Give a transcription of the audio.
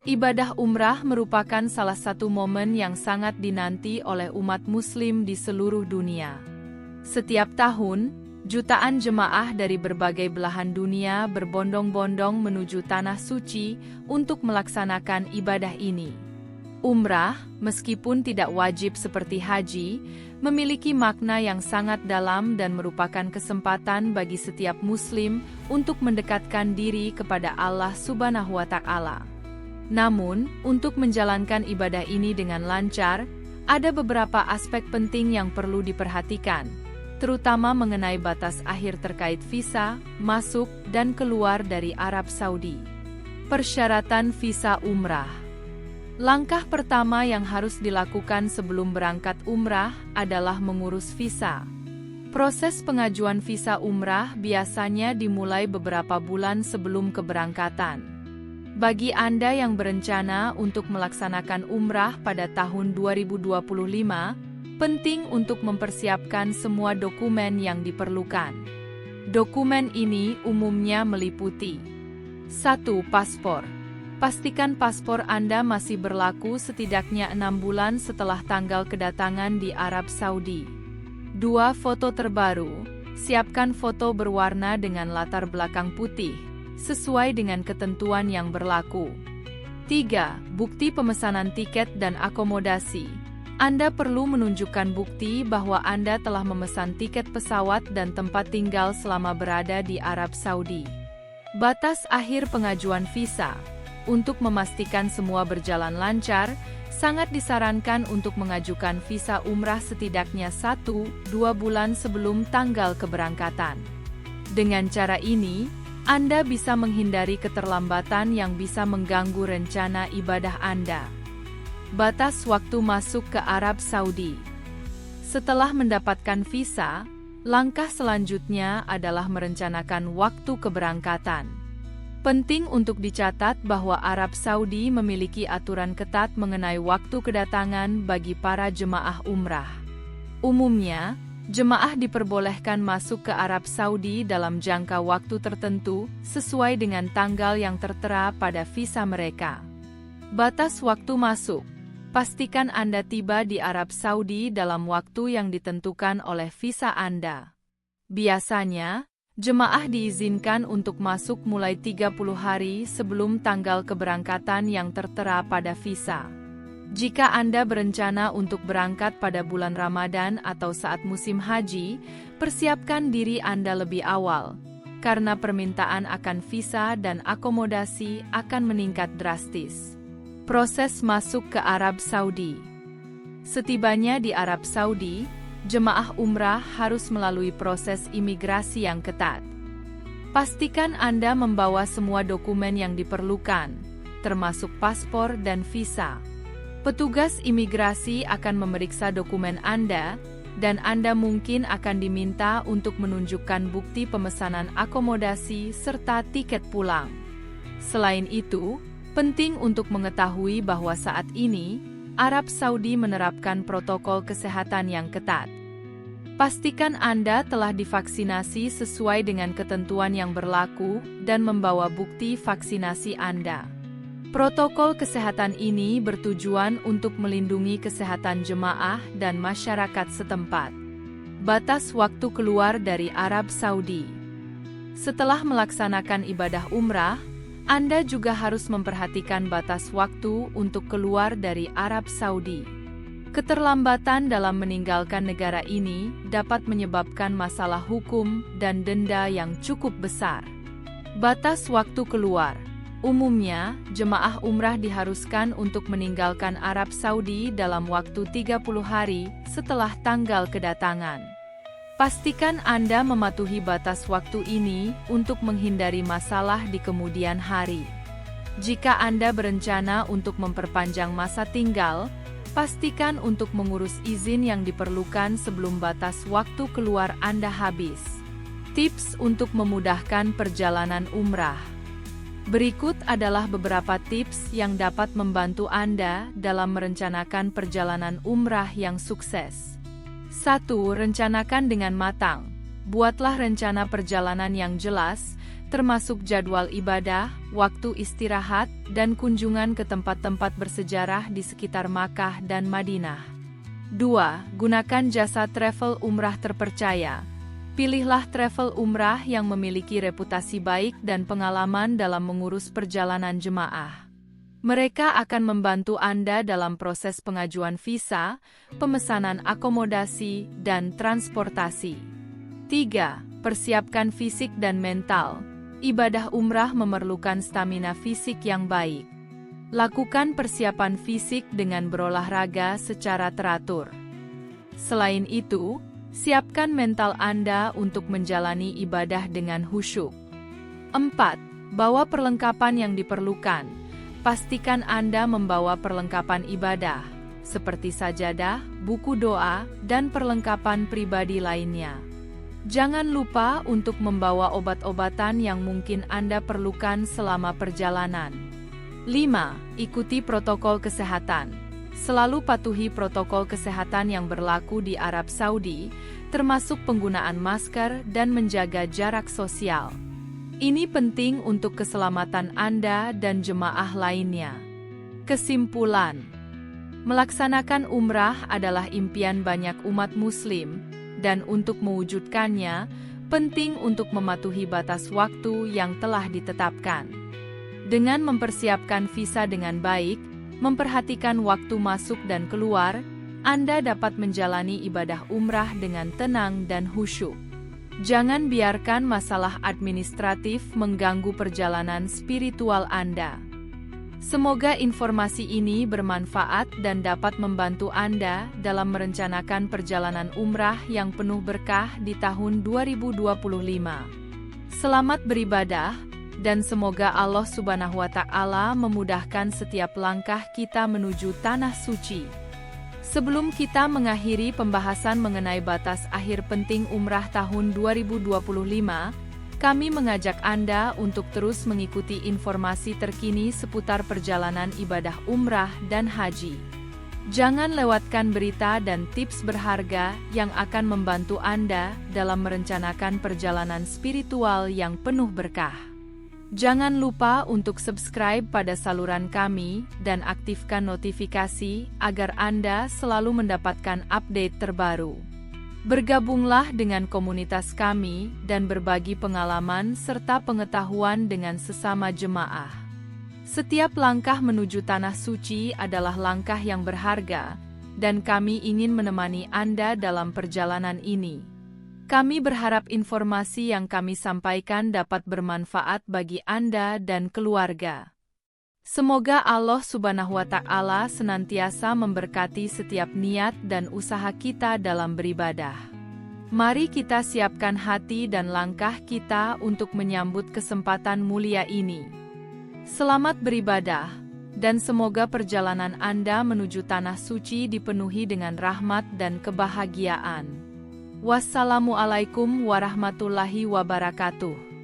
Ibadah umrah merupakan salah satu momen yang sangat dinanti oleh umat Muslim di seluruh dunia. Setiap tahun, jutaan jemaah dari berbagai belahan dunia berbondong-bondong menuju Tanah Suci untuk melaksanakan ibadah ini. Umrah, meskipun tidak wajib seperti haji, memiliki makna yang sangat dalam dan merupakan kesempatan bagi setiap Muslim untuk mendekatkan diri kepada Allah Subhanahu wa Ta'ala. Namun, untuk menjalankan ibadah ini dengan lancar, ada beberapa aspek penting yang perlu diperhatikan, terutama mengenai batas akhir terkait visa, masuk, dan keluar dari Arab Saudi. Persyaratan visa umrah. Langkah pertama yang harus dilakukan sebelum berangkat umrah adalah mengurus visa. Proses pengajuan visa umrah biasanya dimulai beberapa bulan sebelum keberangkatan. Bagi Anda yang berencana untuk melaksanakan umrah pada tahun 2025, penting untuk mempersiapkan semua dokumen yang diperlukan. Dokumen ini umumnya meliputi 1. Paspor. Pastikan paspor Anda masih berlaku setidaknya 6 bulan setelah tanggal kedatangan di Arab Saudi. 2. Foto terbaru. Siapkan foto berwarna dengan latar belakang putih, sesuai dengan ketentuan yang berlaku. 3. Bukti pemesanan tiket dan akomodasi. Anda perlu menunjukkan bukti bahwa Anda telah memesan tiket pesawat dan tempat tinggal selama berada di Arab Saudi. Batas akhir pengajuan visa. Untuk memastikan semua berjalan lancar, sangat disarankan untuk mengajukan visa umrah setidaknya 1-2 bulan sebelum tanggal keberangkatan. Dengan cara ini, Anda bisa menghindari keterlambatan yang bisa mengganggu rencana ibadah Anda. Batas waktu masuk ke Arab Saudi. Setelah mendapatkan visa, langkah selanjutnya adalah merencanakan waktu keberangkatan. Penting untuk dicatat bahwa Arab Saudi memiliki aturan ketat mengenai waktu kedatangan bagi para jemaah umrah. Umumnya, jemaah diperbolehkan masuk ke Arab Saudi dalam jangka waktu tertentu sesuai dengan tanggal yang tertera pada visa mereka. Batas waktu masuk. Pastikan Anda tiba di Arab Saudi dalam waktu yang ditentukan oleh visa Anda. Biasanya, jemaah diizinkan untuk masuk mulai 30 hari sebelum tanggal keberangkatan yang tertera pada visa. Jika Anda berencana untuk berangkat pada bulan Ramadan atau saat musim haji, persiapkan diri Anda lebih awal, karena permintaan akan visa dan akomodasi akan meningkat drastis. Proses masuk ke Arab Saudi. Setibanya di Arab Saudi, jemaah umrah harus melalui proses imigrasi yang ketat. Pastikan Anda membawa semua dokumen yang diperlukan, termasuk paspor dan visa. Petugas imigrasi akan memeriksa dokumen Anda, dan Anda mungkin akan diminta untuk menunjukkan bukti pemesanan akomodasi serta tiket pulang. Selain itu, penting untuk mengetahui bahwa saat ini, Arab Saudi menerapkan protokol kesehatan yang ketat. Pastikan Anda telah divaksinasi sesuai dengan ketentuan yang berlaku dan membawa bukti vaksinasi Anda. Protokol kesehatan ini bertujuan untuk melindungi kesehatan jemaah dan masyarakat setempat. Batas waktu keluar dari Arab Saudi. Setelah melaksanakan ibadah umrah, Anda juga harus memperhatikan batas waktu untuk keluar dari Arab Saudi. Keterlambatan dalam meninggalkan negara ini dapat menyebabkan masalah hukum dan denda yang cukup besar. Batas waktu keluar. Umumnya, jemaah umrah diharuskan untuk meninggalkan Arab Saudi dalam waktu 30 hari setelah tanggal kedatangan. Pastikan Anda mematuhi batas waktu ini untuk menghindari masalah di kemudian hari. Jika Anda berencana untuk memperpanjang masa tinggal, pastikan untuk mengurus izin yang diperlukan sebelum batas waktu keluar Anda habis. Tips untuk memudahkan perjalanan umrah. Berikut adalah beberapa tips yang dapat membantu Anda dalam merencanakan perjalanan umrah yang sukses. 1. Rencanakan dengan matang. Buatlah rencana perjalanan yang jelas, termasuk jadwal ibadah, waktu istirahat, dan kunjungan ke tempat-tempat bersejarah di sekitar Makkah dan Madinah. 2. Gunakan jasa travel umrah terpercaya. Pilihlah travel umrah yang memiliki reputasi baik dan pengalaman dalam mengurus perjalanan jemaah. Mereka akan membantu Anda dalam proses pengajuan visa, pemesanan akomodasi, dan transportasi. 3. Persiapkan fisik dan mental. Ibadah umrah memerlukan stamina fisik yang baik. Lakukan persiapan fisik dengan berolahraga secara teratur. Selain itu, siapkan mental Anda untuk menjalani ibadah dengan khusyuk. 4. Bawa perlengkapan yang diperlukan. Pastikan Anda membawa perlengkapan ibadah, seperti sajadah, buku doa, dan perlengkapan pribadi lainnya. Jangan lupa untuk membawa obat-obatan yang mungkin Anda perlukan selama perjalanan. 5. Ikuti protokol kesehatan. Selalu patuhi protokol kesehatan yang berlaku di Arab Saudi, termasuk penggunaan masker dan menjaga jarak sosial. Ini penting untuk keselamatan Anda dan jemaah lainnya. Kesimpulan: melaksanakan umrah adalah impian banyak umat Muslim, dan untuk mewujudkannya, penting untuk mematuhi batas waktu yang telah ditetapkan. Dengan mempersiapkan visa dengan baik, memperhatikan waktu masuk dan keluar, Anda dapat menjalani ibadah umrah dengan tenang dan khusyuk. Jangan biarkan masalah administratif mengganggu perjalanan spiritual Anda. Semoga informasi ini bermanfaat dan dapat membantu Anda dalam merencanakan perjalanan umrah yang penuh berkah di tahun 2025. Selamat beribadah, dan semoga Allah Subhanahu wa Ta'ala memudahkan setiap langkah kita menuju Tanah Suci. Sebelum kita mengakhiri pembahasan mengenai batas akhir penting umrah tahun 2025, kami mengajak Anda untuk terus mengikuti informasi terkini seputar perjalanan ibadah umrah dan haji. Jangan lewatkan berita dan tips berharga yang akan membantu Anda dalam merencanakan perjalanan spiritual yang penuh berkah. Jangan lupa untuk subscribe pada saluran kami dan aktifkan notifikasi agar Anda selalu mendapatkan update terbaru. Bergabunglah dengan komunitas kami dan berbagi pengalaman serta pengetahuan dengan sesama jemaah. Setiap langkah menuju Tanah Suci adalah langkah yang berharga, dan kami ingin menemani Anda dalam perjalanan ini. Kami berharap informasi yang kami sampaikan dapat bermanfaat bagi Anda dan keluarga. Semoga Allah Subhanahu wa Ta'ala senantiasa memberkati setiap niat dan usaha kita dalam beribadah. Mari kita siapkan hati dan langkah kita untuk menyambut kesempatan mulia ini. Selamat beribadah, dan semoga perjalanan Anda menuju Tanah Suci dipenuhi dengan rahmat dan kebahagiaan. Wassalamualaikum warahmatullahi wabarakatuh.